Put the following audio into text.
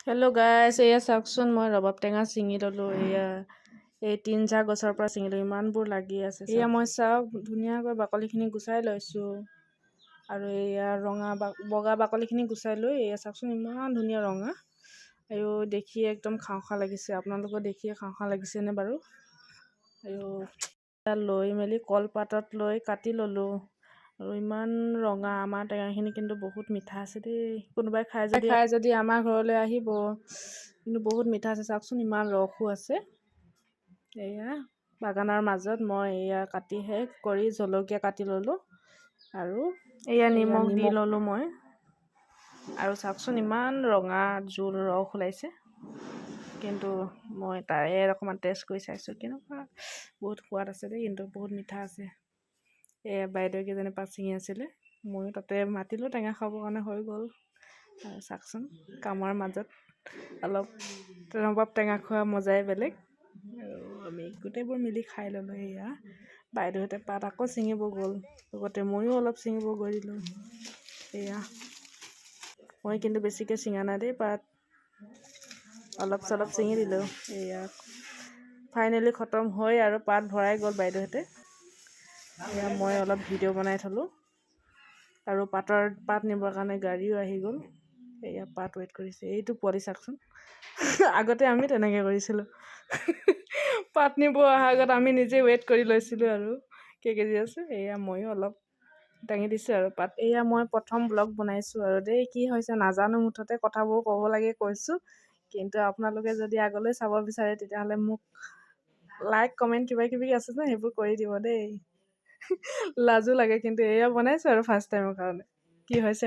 Hello' গাইছ, এয়া চাওকচোন মই ৰবাব টেঙা ছিঙি ল'লোঁ। এয়া এই 3-4 গছৰ পৰা ছিঙিলোঁ, ইমানবোৰ লাগি আছে। এয়া মই চাওক ধুনীয়াকৈ বাকলিখিনি গুচাই লৈছোঁ আৰু এয়া বগা বাকলিখিনি গুচাই লৈ এয়া চাওকচোন ইমান ধুনীয়া ৰঙা। আৰু দেখিয়ে একদম খাওঁ খাওঁ লাগিছে, আপোনালোকৰ দেখিয়ে খাওঁ খাওঁ লাগিছেনে বাৰু? আৰু লৈ মেলি কলপাতত লৈ কাটি ল'লোঁ আৰু ইমান ৰঙা। আমাৰ টেঙাখিনি কিন্তু বহুত মিঠা আছে দেই। কোনোবাই খাই যদি আমাৰ ঘৰলৈ আহিব, কিন্তু বহুত মিঠা আছে। চাওকচোন ইমান ৰসো আছে। এয়া বাগানৰ মাজত মই এয়া কাটি শেষ কৰি জলকীয়া কাটি ল'লোঁ আৰু এয়া নিমখ দি ল'লোঁ মই। আৰু চাওকচোন ইমান ৰঙা জোল ৰস ওলাইছে, কিন্তু মই তাৰে অকণমান টেষ্ট কৰি চাইছোঁ কেনেকুৱা। বহুত সোৱাদ আছে দেই, কিন্তু বহুত মিঠা আছে। এয়া বাইদেউ কেইজনী পাত ছিঙি আছিলে, ময়ো তাতে মাতিলোঁ টেঙা খাবৰ কাৰণে, হৈ গ'ল। আৰু চাওকচোন কামৰ মাজত অলপ ৰবাব টেঙা খোৱা মজাই বেলেগ। আৰু আমি গোটেইবোৰ মিলি খাই ল'লোঁ। এয়া বাইদেউহঁতে পাত আকৌ ছিঙিব গ'ল, লগতে ময়ো অলপ ছিঙিব গৈ দিলোঁ। এয়া মই কিন্তু বেছিকৈ ছিঙা নাই দেই, পাত অলপ চলপ ছিঙি দিলোঁ। এয়া ফাইনেলি খতম হৈ আৰু পাত ভৰাই গ'ল বাইদেউহঁতে। এয়া মই অলপ ভিডিঅ' বনাই থ'লোঁ আৰু পাত নিবৰ কাৰণে গাড়ীও আহি গ'ল। এয়া পাত ৱেইট কৰিছে, এইটো পোৱালি চাওকচোন। আগতে আমি তেনেকৈ কৰিছিলোঁ। পাত নিব অহাৰ আগত আমি নিজে ৱেইট কৰি লৈছিলোঁ আৰু কেজি আছে। এয়া ময়ো অলপ দাঙি দিছোঁ আৰু পাত। এয়া মই প্ৰথম ব্লগ বনাইছোঁ আৰু দেই, কি হৈছে নাজানো। মুঠতে কথাবোৰ ক'ব লাগে কৈছোঁ, কিন্তু আপোনালোকে যদি আগলৈ চাব বিচাৰে তেতিয়াহ'লে মোক লাইক কমেণ্ট কিবা কিবি আছে যে সেইবোৰ কৰি দিব দেই। লাজো লাগে, কিন্তু এয়া বনাইছোঁ আৰু ফাৰ্ষ্ট টাইমৰ কাৰণে। কি হৈছে